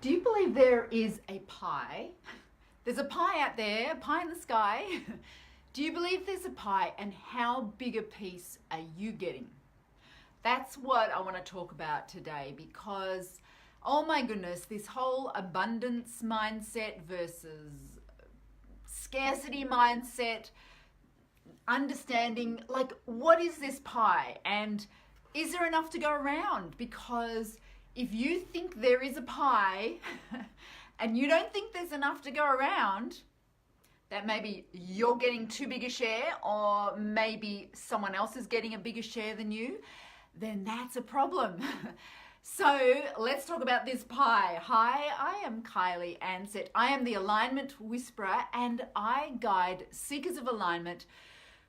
Do you believe there is a pie? There's a pie out there, a pie in the sky. Do you believe there's a pie, and how big a piece are you getting? That's what I want to talk about today because, oh my goodness, this whole abundance mindset versus scarcity mindset, understanding like what is this pie and is there enough to go around? Because if you think there is a pie and you don't think there's enough to go around, that maybe you're getting too big a share or maybe someone else is getting a bigger share than you, then that's a problem. So let's talk about this pie. Hi, I am Kylie Ansett. I am the Alignment Whisperer and I guide seekers of alignment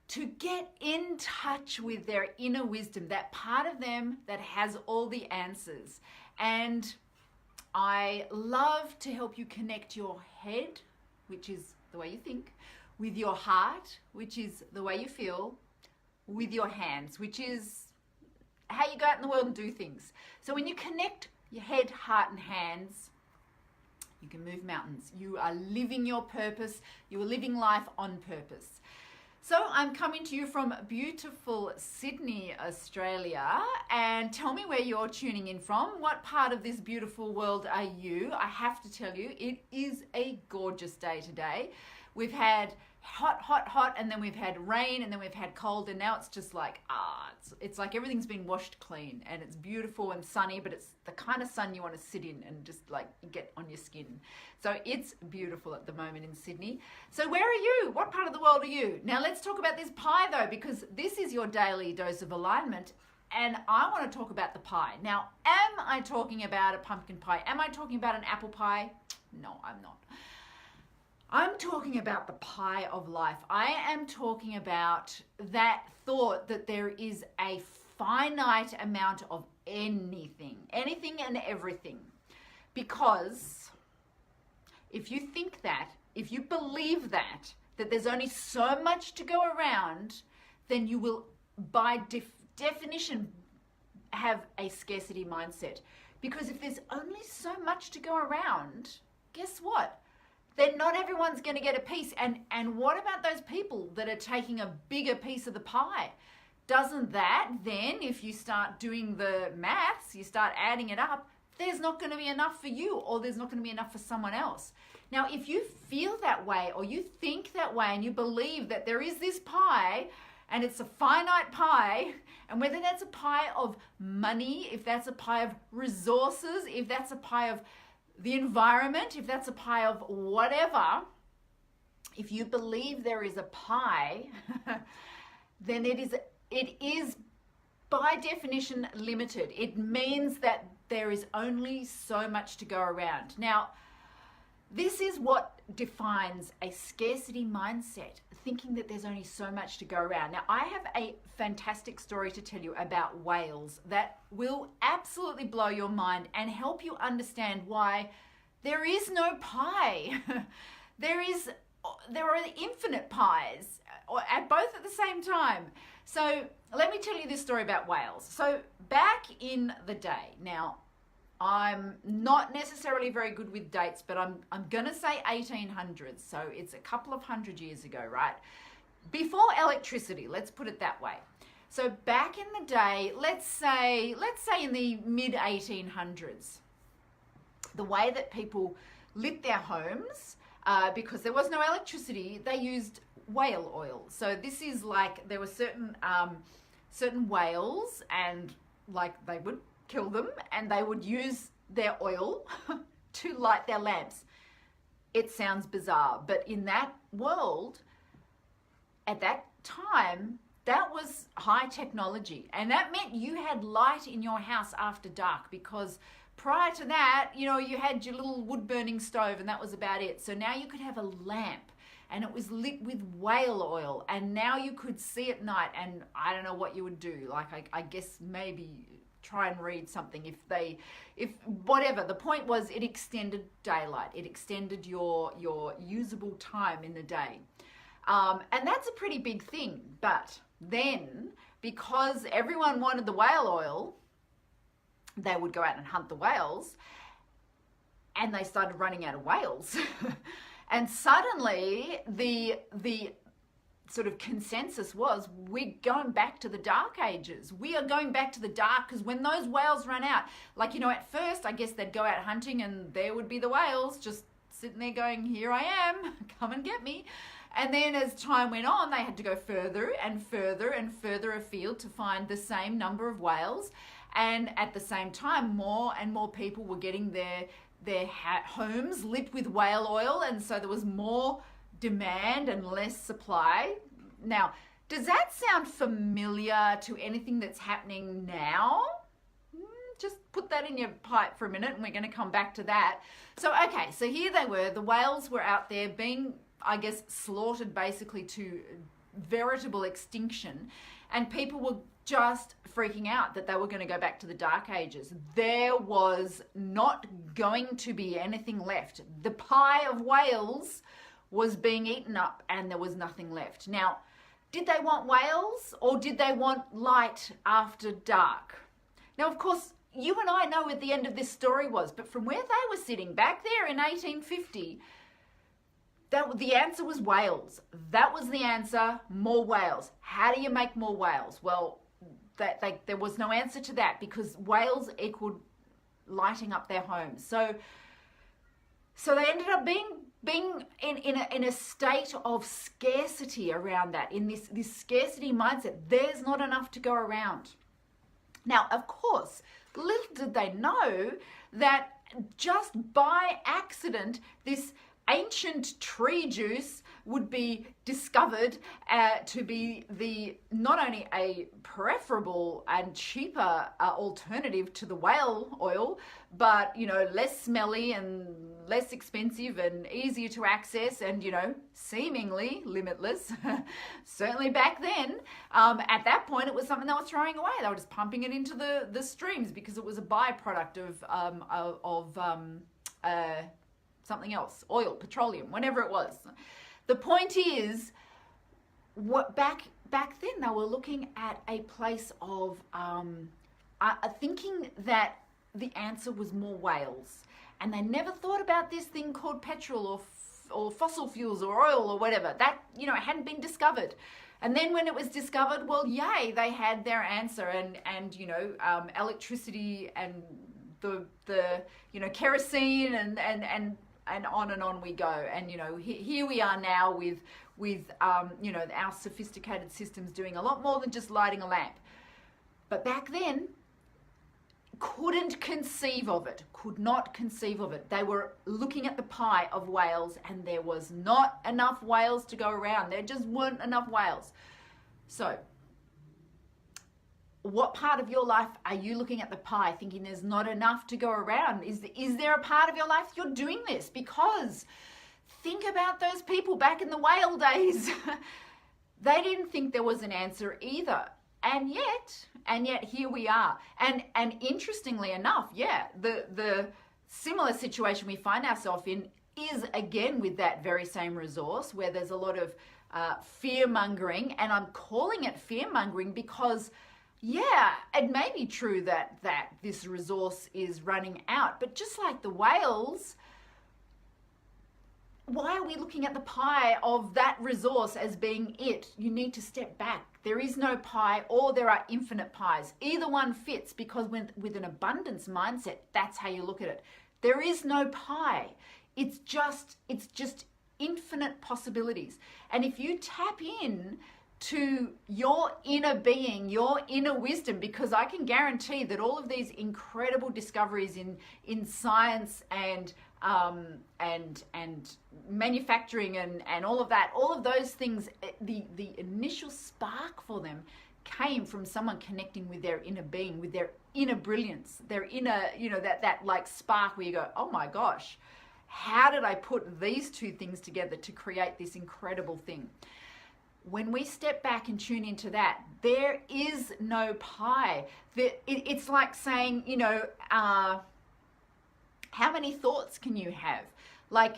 to get in touch with their inner wisdom, that part of them that has all the answers. And I love to help you connect your head, which is the way you think, with your heart, which is the way you feel, with your hands, which is how you go out in the world and do things. So when you connect your head, heart, and hands, you can move mountains. You are living your purpose. You are living life on purpose. So I'm coming to you from beautiful Sydney, Australia, and tell me where you're tuning in from. What part of this beautiful world are you? I have to tell you, it is a gorgeous day today. We've had hot, and then we've had rain, and then we've had cold, and now it's just like, it's like everything's been washed clean, and it's beautiful and sunny, but it's the kind of sun you want to sit in and just like get on your skin. So it's beautiful at the moment in Sydney. So where are you? What part of the world are you? Now let's talk about this pie though, because this is your daily dose of alignment, and I want to talk about the pie. Now, am I talking about a pumpkin pie? Am I talking about an apple pie? No, I'm not. I'm talking about the pie of life. I am talking about that thought that there is a finite amount of anything and everything. Because if you think that, if you believe that there's only so much to go around, then you will, by definition, have a scarcity mindset. Because if there's only so much to go around, guess what? Then not everyone's going to get a piece. And what about those people that are taking a bigger piece of the pie? Doesn't that then, if you start doing the maths, you start adding it up, there's not going to be enough for you, or there's not going to be enough for someone else. Now, if you feel that way, or you think that way, and you believe that there is this pie, and it's a finite pie, and whether that's a pie of money, if that's a pie of resources, if that's a pie of the environment, if that's a pie of whatever, if you believe there is a pie, then it is by definition limited. It means that there is only so much to go around. Now, this is what defines a scarcity mindset, thinking that there's only so much to go around. Now, I have a fantastic story to tell you about whales that will absolutely blow your mind and help you understand why there is no pie. There are infinite pies, at both at the same time. So let me tell you this story about whales. So back in the day, now, I'm not necessarily very good with dates, but I'm going to say 1800s. So it's a couple of hundred years ago, right? Before electricity, let's put it that way. So back in the day, let's say in the mid 1800s, the way that people lit their homes, because there was no electricity, they used whale oil. So this is like, there were certain whales, and like they would kill them and they would use their oil to light their lamps. It sounds bizarre, but in that world, at that time, that was high technology, and that meant you had light in your house after dark, because prior to that, you had your little wood burning stove and that was about it. So now you could have a lamp and it was lit with whale oil, and now you could see at night, and I don't know what you would do. Like I guess maybe try and read something if whatever. The point was, it extended daylight. It extended your usable time in the day. And that's a pretty big thing. But then, because everyone wanted the whale oil, they would go out and hunt the whales. and they started running out of whales. And suddenly the sort of consensus was, we're going back to the dark ages. We are going back to the dark, because when those whales run out, like, at first I guess they'd go out hunting and there would be the whales just sitting there going, here I am, come and get me. And then as time went on, they had to go further and further and further afield to find the same number of whales. And at the same time, more and more people were getting their homes lit with whale oil, and so there was more demand and less supply. Now, does that sound familiar to anything that's happening now? Just put that in your pipe for a minute, and we're going to come back to that. So, okay, so here they were. The whales were out there being, I guess, slaughtered basically to veritable extinction, and people were just freaking out that they were going to go back to the dark ages. There was not going to be anything left. The pie of whales was being eaten up and there was nothing left. Now, did they want whales or did they want light after dark? Now, of course, you and I know what the end of this story was, but from where they were sitting back there in 1850, the answer was whales. That was the answer, more whales. How do you make more whales? Well, there was no answer to that, because whales equaled lighting up their homes. So they ended up being in a state of scarcity around that, in this scarcity mindset. There's not enough to go around. Now, of course, little did they know that just by accident, this ancient tree juice would be discovered to be not only a preferable and cheaper alternative to the whale oil, but less smelly and less expensive and easier to access, and seemingly limitless. Certainly back then, at that point, it was something they were throwing away. They were just pumping it into the streams because it was a byproduct of something else, oil, petroleum, whatever it was. The point is, back then they were looking at a place of thinking that the answer was more whales, and they never thought about this thing called petrol or fossil fuels or oil or whatever. That it hadn't been discovered. And then when it was discovered, well, yay, they had their answer, and electricity and the kerosene and on we go. And here we are now with our sophisticated systems doing a lot more than just lighting a lamp. But back then, could not conceive of it. They were looking at the pie of whales, and there was not enough whales to go around. There just weren't enough whales. So, what part of your life are you looking at the pie thinking there's not enough to go around? Is there a part of your life you're doing this? Because think about those people back in the whale days. They didn't think there was an answer either. And yet here we are. And interestingly enough, the similar situation we find ourselves in is again with that very same resource, where there's a lot of fear-mongering. And I'm calling it fear-mongering because it may be true that this resource is running out, but just like the whales, why are we looking at the pie of that resource as being it? You need to step back. There is no pie, or there are infinite pies. Either one fits, because with an abundance mindset, that's how you look at it. There is no pie. It's just infinite possibilities. And if you tap in to your inner being, your inner wisdom, because I can guarantee that all of these incredible discoveries in science and manufacturing and all of that, all of those things, the initial spark for them came from someone connecting with their inner being, with their inner brilliance, their inner, that like spark where you go, oh my gosh, how did I put these two things together to create this incredible thing? When we step back and tune into that, there is no pie. It's like saying, how many thoughts can you have? Like,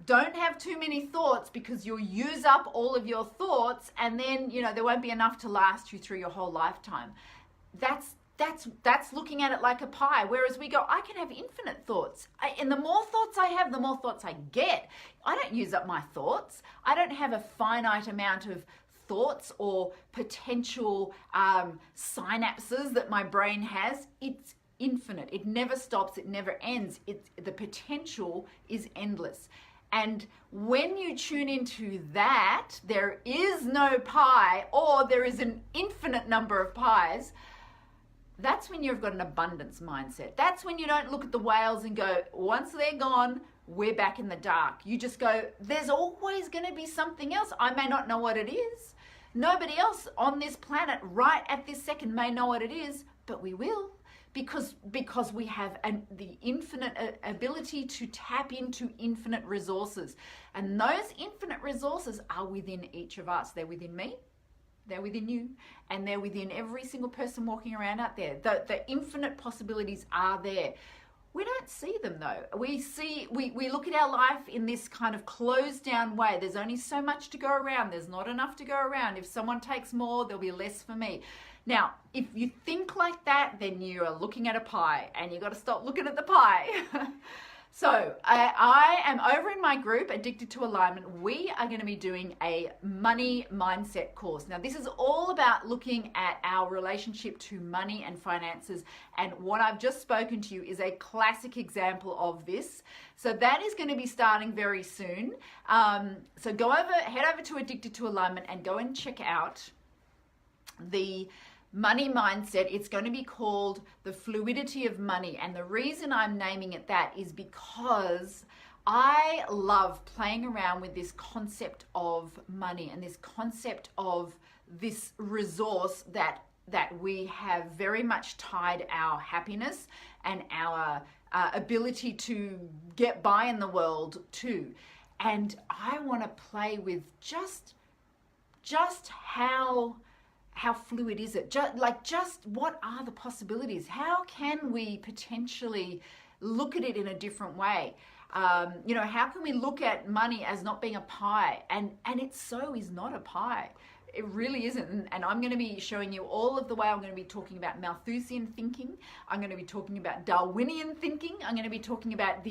don't have too many thoughts, because you'll use up all of your thoughts, and then, there won't be enough to last you through your whole lifetime. That's That's looking at it like a pie. Whereas we go, I can have infinite thoughts. And the more thoughts I have, the more thoughts I get. I don't use up my thoughts. I don't have a finite amount of thoughts or potential synapses that my brain has. It's infinite. It never stops. It never ends. The potential is endless. And when you tune into that, there is no pie, or there is an infinite number of pies. That's when you've got an abundance mindset. That's when you don't look at the whales and go, once they're gone, we're back in the dark. You just go, there's always going to be something else. I may not know what it is. Nobody else on this planet right at this second may know what it is, but we will, because we have the infinite ability to tap into infinite resources. And those infinite resources are within each of us. They're within me. They're within you, and they're within every single person walking around out there. The infinite possibilities are there. We don't see them though. We look at our life in this kind of closed down way. There's only so much to go around. There's not enough to go around. If someone takes more, there'll be less for me. Now, if you think like that, then you are looking at a pie, and you've got to stop looking at the pie. So I am over in my group, Addicted to Alignment. We are going to be doing a money mindset course. Now, this is all about looking at our relationship to money and finances. And what I've just spoken to you is a classic example of this. So that is going to be starting very soon. So head over to Addicted to Alignment and go and check out the money mindset. It's going to be called the fluidity of money. And the reason I'm naming it that is because I love playing around with this concept of money and this concept of this resource that we have very much tied our happiness and our ability to get by in the world to. And I want to play with just how fluid is it? Just what are the possibilities? How can we potentially look at it in a different way? How can we look at money as not being a pie? And it so is not a pie. It really isn't. And I'm going to be showing you all of the way. I'm going to be talking about Malthusian thinking. I'm going to be talking about Darwinian thinking. I'm going to be talking about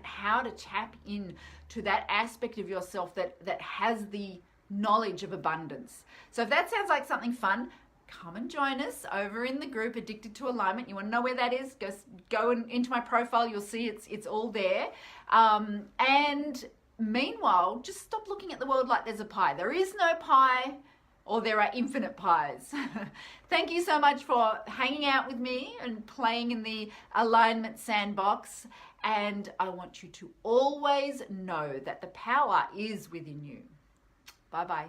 how to tap in to that aspect of yourself that has the knowledge of abundance. So if that sounds like something fun, come and join us over in the group Addicted to Alignment. You want to know where that is? Go into my profile. You'll see it's all there. And meanwhile, just stop looking at the world like there's a pie. There is no pie, or there are infinite pies. Thank you so much for hanging out with me and playing in the alignment sandbox. And I want you to always know that the power is within you. Bye-bye.